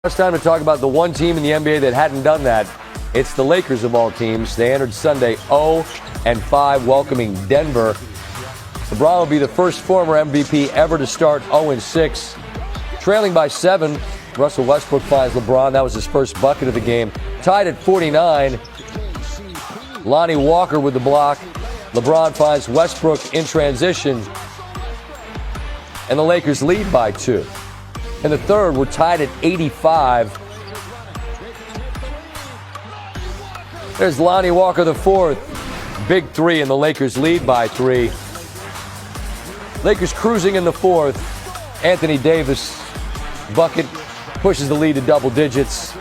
It's time to talk about the one team in the NBA that hadn't done that. It's the Lakers of all teams. They entered Sunday 0-5, welcoming Denver. LeBron will be the first former MVP ever to start 0-6. Trailing by 7, Russell Westbrook finds LeBron. That was his first bucket of the game. Tied at 49. Lonnie Walker with the block. LeBron finds Westbrook in transition. And the Lakers lead by 2. In the third, we're tied at 85. There's Lonnie Walker, the fourth. Big three, and the Lakers lead by 3. Lakers cruising in the fourth. Anthony Davis bucket pushes the lead to double digits.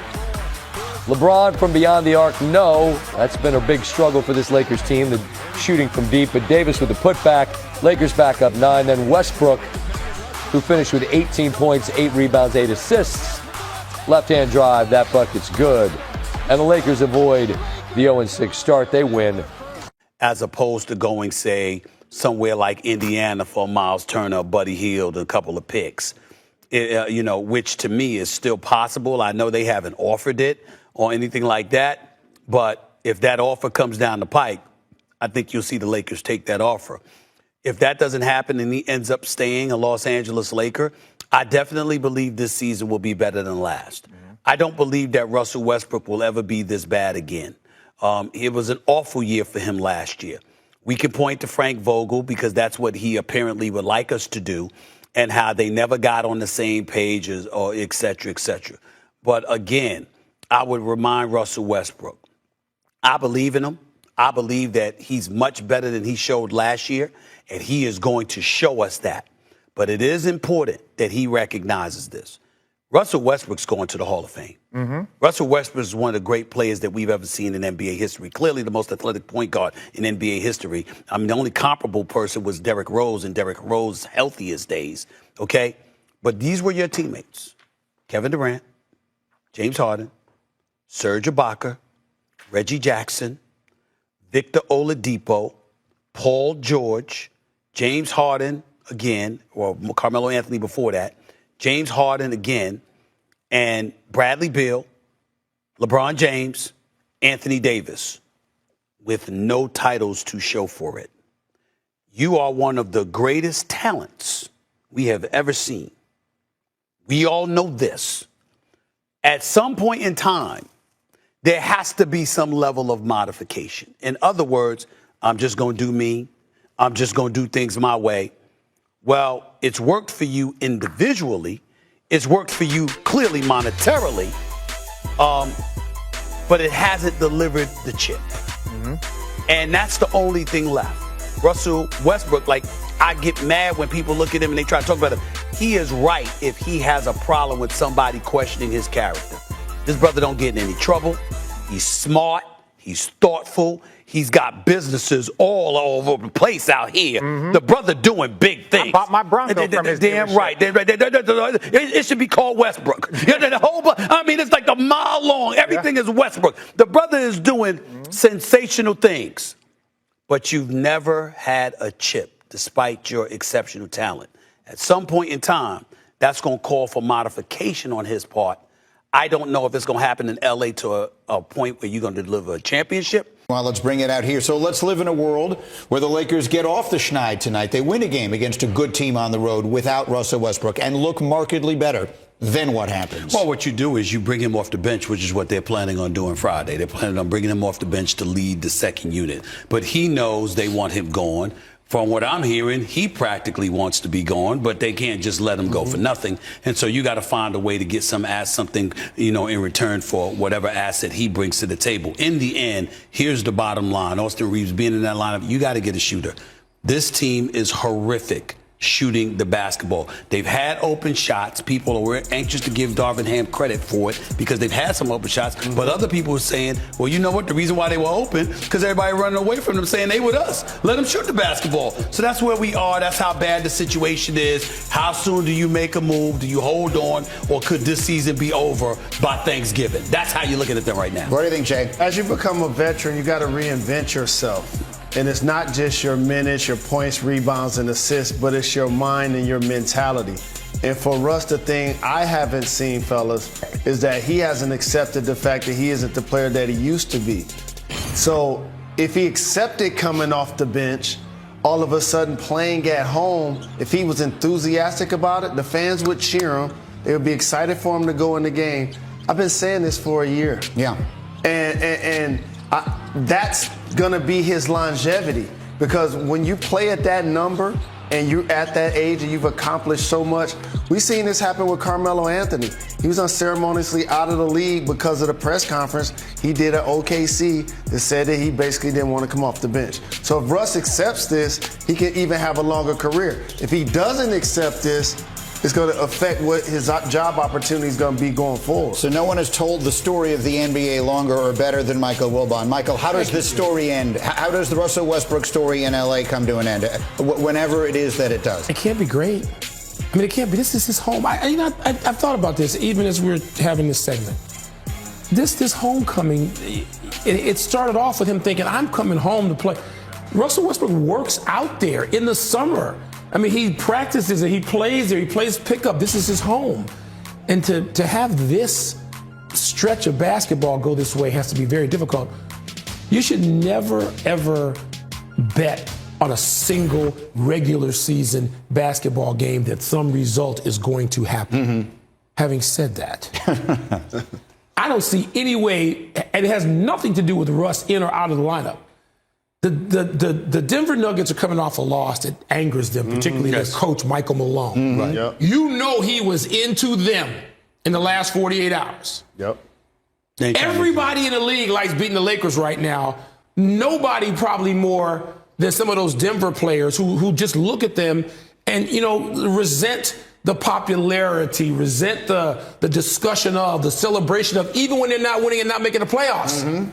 LeBron from beyond the arc, no. That's been a big struggle for this Lakers team, the shooting from deep. But Davis with the putback. Lakers back up 9. Then Westbrook, who finished with 18 points, 8 rebounds, 8 assists. Left-hand drive, that bucket's good. And the Lakers avoid the 0-6 start. They win. As opposed to going, say, somewhere like Indiana for Miles Turner, Buddy Hield, and a couple of picks, which to me is still possible. I know they haven't offered it or anything like that, but if that offer comes down the pike, I think you'll see the Lakers take that offer. If that doesn't happen and he ends up staying a Los Angeles Laker, I definitely believe this season will be better than last. I don't believe that Russell Westbrook will ever be this bad again. It was an awful year for him last year. We can point to Frank Vogel because that's what he apparently would like us to do, and how they never got on the same page or et cetera, et cetera. But again, I would remind Russell Westbrook, I believe in him. I believe that he's much better than he showed last year, and he is going to show us that. But it is important that he recognizes this. Russell Westbrook's going to the Hall of Fame. Russell Westbrook is one of the great players that we've ever seen in NBA history. Clearly the most athletic point guard in NBA history. I mean, the only comparable person was Derrick Rose in Derrick Rose's healthiest days, okay? But these were your teammates. Kevin Durant, James Harden, Serge Ibaka, Reggie Jackson, Victor Oladipo, Paul George, James Harden again, or Carmelo Anthony before that, James Harden again, and Bradley Beal, LeBron James, Anthony Davis, with no titles to show for it. You are one of the greatest talents we have ever seen. We all know this. At some point in time, there has to be some level of modification. In other words, I'm just going to do me. I'm just going to do things my way. Well, it's worked for you individually. It's worked for you clearly monetarily. But it hasn't delivered the chip. And that's the only thing left. Russell Westbrook, I get mad when people look at him and they try to talk about him. He is right if he has a problem with somebody questioning his character. This brother don't get in any trouble. He's smart. He's thoughtful. He's got businesses all over the place out here. The brother doing big things. I bought my Bronco from his damn dealership. right. It should be called Westbrook. It's like a mile long. Everything is Westbrook. The brother is doing sensational things. But you've never had a chip despite your exceptional talent. At some point in time, that's going to call for modification on his part. I don't know if it's going to happen in L.A. to a point where you're going to deliver a championship. Well, let's bring it out here. So let's live in a world where the Lakers get off the schneid tonight. They win a game against a good team on the road without Russell Westbrook and look markedly better. Then what happens? Well, what you do is you bring him off the bench, which is what they're planning on doing Friday. They're planning on bringing him off the bench to lead the second unit. But he knows they want him gone. From what I'm hearing, he practically wants to be gone, but they can't just let him go for nothing. And so you got to find a way to get something, in return for whatever asset he brings to the table. In the end, here's the bottom line. Austin Reeves being in that lineup, you got to get a shooter. This team is horrific shooting the basketball. They've had open shots. People are anxious to give Darvin Ham credit for it because they've had some open shots. But other people are saying, well, you know what? The reason why they were open, because everybody running away from them saying they with us. Let them shoot the basketball. So that's where we are. That's how bad the situation is. How soon do you make a move? Do you hold on? Or could this season be over by Thanksgiving? That's how you're looking at them right now. What do you think, Jay? As you become a veteran, you got to reinvent yourself. And it's not just your minutes, your points, rebounds, and assists, but it's your mind and your mentality. And for Russ, the thing I haven't seen, fellas, is that he hasn't accepted the fact that he isn't the player that he used to be. So if he accepted coming off the bench, all of a sudden playing at home, if he was enthusiastic about it, the fans would cheer him. They would be excited for him to go in the game. I've been saying this for a year. Yeah. And that's going to be his longevity. Because when you play at that number and you're at that age and you've accomplished so much, we've seen this happen with Carmelo Anthony. He was unceremoniously out of the league because of the press conference he did at OKC that said that he basically didn't want to come off the bench. So if Russ accepts this, he can even have a longer career. If he doesn't accept this, it's going to affect what his job opportunity is going to be going forward. So no one has told the story of the NBA longer or better than Michael Wilbon. Michael, how does this story end? How does the Russell Westbrook story in LA come to an end? Whenever it is that it does. It can't be great. I mean, it can't be. This is his home. I've thought about this even as we were having this segment. This homecoming, it started off with him thinking, I'm coming home to play. Russell Westbrook works out there in the summer. I mean, he practices and he plays there. He plays pickup. This is his home. And to have this stretch of basketball go this way has to be very difficult. You should never, ever bet on a single regular season basketball game that some result is going to happen. Mm-hmm. Having said that, I don't see any way, and it has nothing to do with Russ in or out of the lineup. The Denver Nuggets are coming off a loss that angers them, particularly their coach, Michael Malone. Mm-hmm. Right. Yep. You know he was into them in the last 48 hours. Yep. Everybody in the league likes beating the Lakers right now. Nobody probably more than some of those Denver players who just look at them and, resent the popularity, resent the discussion of, the celebration of, even when they're not winning and not making the playoffs. Mm-hmm.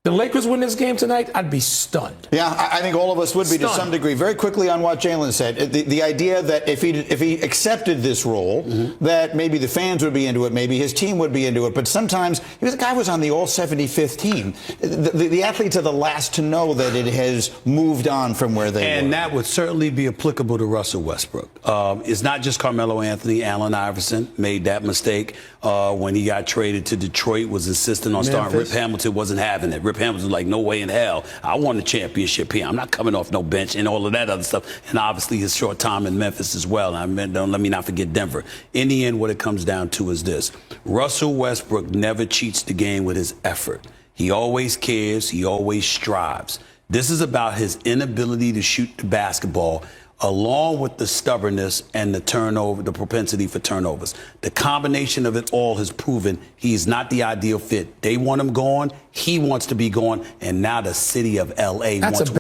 The Lakers win this game tonight, I'd be stunned. Yeah, I think all of us would be to some degree. Very quickly on what Jalen said, the idea that if he accepted this role, that maybe the fans would be into it, maybe his team would be into it. But sometimes, the guy was on the All-75th team. The athletes are the last to know that it has moved on from where they were. And that would certainly be applicable to Russell Westbrook. It's not just Carmelo Anthony. Allen Iverson made that mistake when he got traded to Detroit, was insisting on starting. Rip Hamilton wasn't having it. Rip Hamilton was like, no way in hell. I won the championship here. I'm not coming off no bench and all of that other stuff. And obviously his short time in Memphis as well. Don't let me not forget Denver. In the end, what it comes down to is this. Russell Westbrook never cheats the game with his effort. He always cares. He always strives. This is about his inability to shoot the basketball, along with the stubbornness and the turnover, the propensity for turnovers. The combination of it all has proven he's not the ideal fit. They want him gone. He wants to be gone. And now the city of L.A. wants